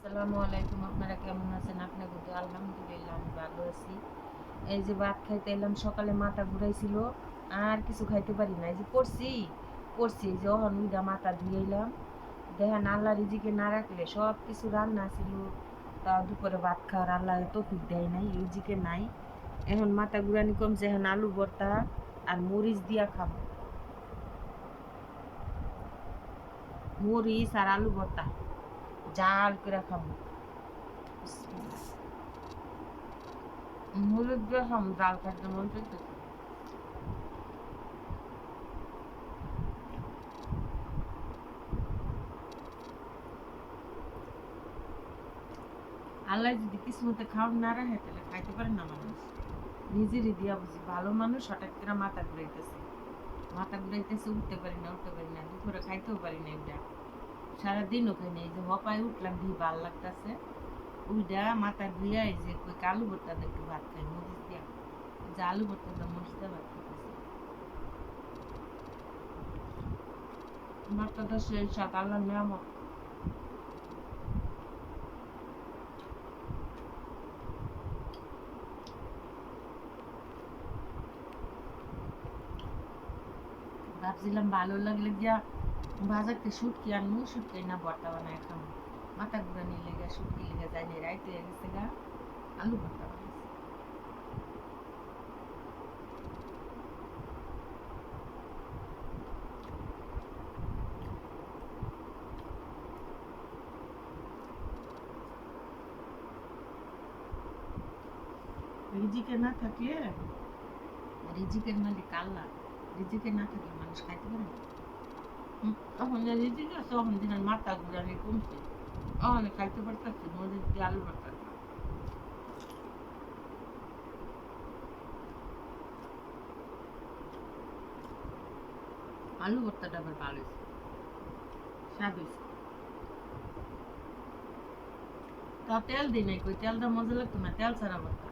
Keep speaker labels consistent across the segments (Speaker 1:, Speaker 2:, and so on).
Speaker 1: আসসালামু আলাইকুম। আপনারা কেমন আছেন? আপনার কিন্তু আলহামদুলিল্লাহ আমি ভালো আছি। এই যে ভাত খাইতে এলাম, সকালে মাথা ঘুরাইছিল, আর কিছু খাইতে পারি না। এই যে পড়ছি এই যে অহন উইডা মাথা ধুয়ে এলাম। দেখেন আল্লাহ রিজিকে না রাখলে সব কিছু রান্না ছিল, তা দুপুরে ভাত খাওয়ার আল্লাহ তৌফিক দেয় নাই, রিজিকে নাই। এখন মাথা ঘুরানি কমছে, এখন আলু ভর্তা আর মরিচ দিয়া খাবো। মরিচ আর আলু ভর্তা জাল করে খাবো। মরিচ দিয়ে খাবো, জাল খাইতে মন চাইতেছে। আল্লাহ যদি কিসমতে খাওয়ান না রাখে তাহলে খাইতে পারে না মানুষ। নিজেরই দিয়া বুঝি ভালো মানুষ হঠাৎ করে মাথা ঘুরাইতেছে, উঠতে পারি না, দুপুরে খাইতেও পারি না। এটা সারাদিনও খাই না। এই যে হপায় উঠলাম, ভি ভাল লাগতেছে, উইডা মাথা ধুইয়া এই যে কই আলু ভর্তা দিয়ে একটু ভাত খাই মরিচ দিয়া। যে আলু ভর্তা দিয়ে মরিচ দিয়ে ভাত খাইতেছে, ভর্তাটা সেই স্বাদ, আল্লাহর নিয়ামত। ভাবছিলাম ভালো লাগলে গিয়া বাজারতে শুটকি আনবো, শুটকি না ভর্তা বানায় খাবো। মাথা ঘুরানি লেগে শুটকি লেগে যায়নি, রাইতে হয়ে গেছে গা, আলু ভর্তা বানাইছি। রিজিকে না থাকলে, রিজিকের মালিক আল্লাহ, রিজিকে না থাকলে মানুষ খাইতে পারে না। তখন যে রিজিক আছে তখন দিন মাথা ঘুরানি কমছে, তখন খাইতে পারতেছি মরিচ দিয়ে আলু ভর্তা। আলু ভর্তাটা আবার ভালো হয়েছে, স্বাদ হয়েছে। তা তেল দিই নাই, কই তেলটা মজা লাগতো না, তেল ছাড়া ভর্তা।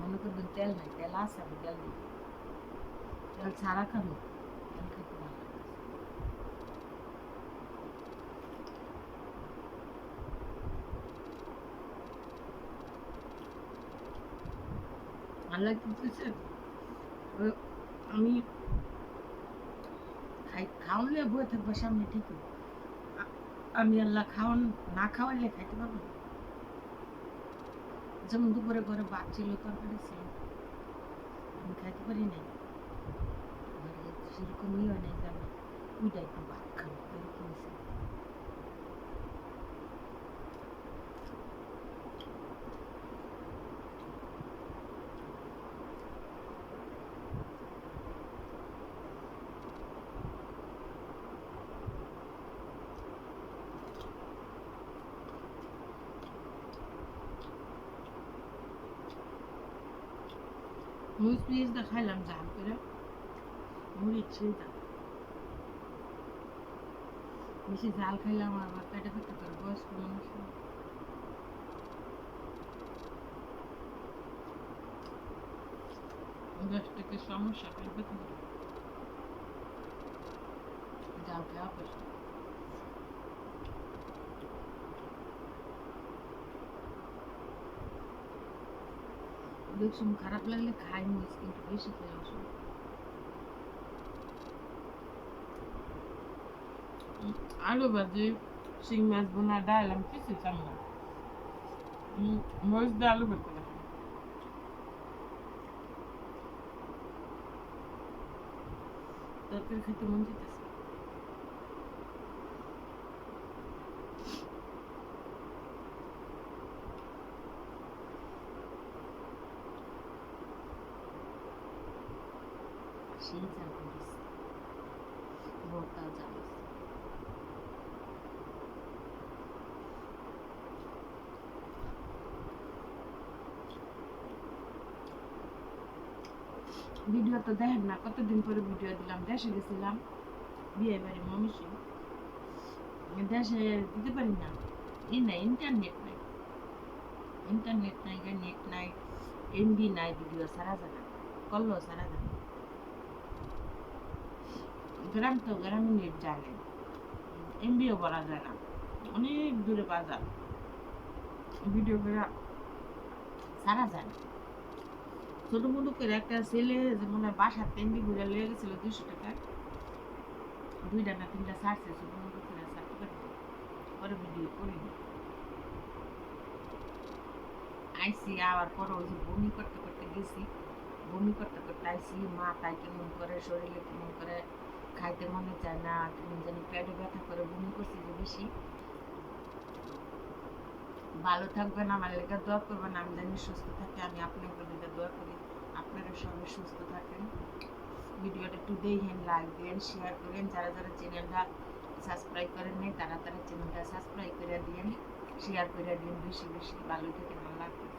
Speaker 1: মনে করবেন তেল নাই, তেল আছে, আমি তেল দিই, তেল ছাড়া খাবো, তেল খাইতে ভালো লাগে। আল্লাহ কি করছে, আমি খাওয়ালে বয়ে থাকবো সামনে ঠিকই, আমি আল্লাহ খাওয়ান না খাওয়াইলে খাইতে পারবো না। যেমন দুপুরে ঘরে ভাত ছিল, তরকারি ছিল, আমি খাইতে পারি নাই। সেরকম ইয়ে নেই যে আমি ওইটা একটু ভাত খাবো, এরকম হয়েছে। মরিচ পিঁয়াজটা খাইলাম ঝাল করে, মরিচ ছিলটা বেশি ঝাল খাইলাম আবার পেটে ব্যথা করে, বয়স্ক মানুষ। গ্যাস্ট্রিকের সমস্যা, পেট ব্যথা করে, ঝাল খাওয়া কষ্ট। দেখছুন খারাপ লাগলে খাই মরিচ, কিন্তু বেশি খেয়ে অসুবিধা। আলু ভাজি, শিং মাছ বোনা, ডাল আমি কিছু চাই না। মরিচ দিয়ে আলু ভর্তা খাই, তরকারি খেতে মন যেতেছে। সেই ঝাল করিস, ভর্তাও ঝাল হয়েছে। ভিডিও তো দেখেন না, কতদিন পরে ভিডিও দিলাম, দেশে গেছিলাম বিয়ে বাড়ি মমিষি, দেশে দিতে পারি না, ই নাই, ইন্টারনেট নাই। ইন্টারনেট নাই, নেট নাই, এমবি নাই, ভিডিও সারা যায় না, করলেও সারা যায় না। গ্রাম তো গ্রামে নেট যায় না, এমবিও বলা যায় না, অনেক দূরে বাজার, ভিডিও করে সারা যায় না। ছোট মোটো করে একটা ছেলে যেমন বাসার এমবি ঘুরে লেগে গেছিল 200 টাকা, 2টা না 3টা ছাড়ছে, ছোট মোটো করে ছাড়তে পারি পরে ভিডিও করিনি। আইসি আবার পরে ওই যে বমি করতে করতে গেছি, বমি করতে করতে আইসি, মাথায় কেমন করে, শরীরে কেমন করে, খাইতে মনে চায় না, কেমন জানি পেটে ব্যথা করে, বমি করছি যে বেশি। ভালো থাকবেন, আমার লেগে দোয়া করবেন, আমি জানি সুস্থ থাকি, আমি আপনাদের লেগে দোয়া করি আপনারা সবাই সুস্থ থাকেন। ভিডিওটা একটু দেখেন, লাইক দেন, শেয়ার করেন, যারা যারা চ্যানেলটা সাবস্ক্রাইব করেন নাই তারা তারা চ্যানেলটা সাবস্ক্রাইব করে দিন, শেয়ার করে দিন, বেশি বেশি। ভালো থাকেন, আল্লাহ হাফেজ।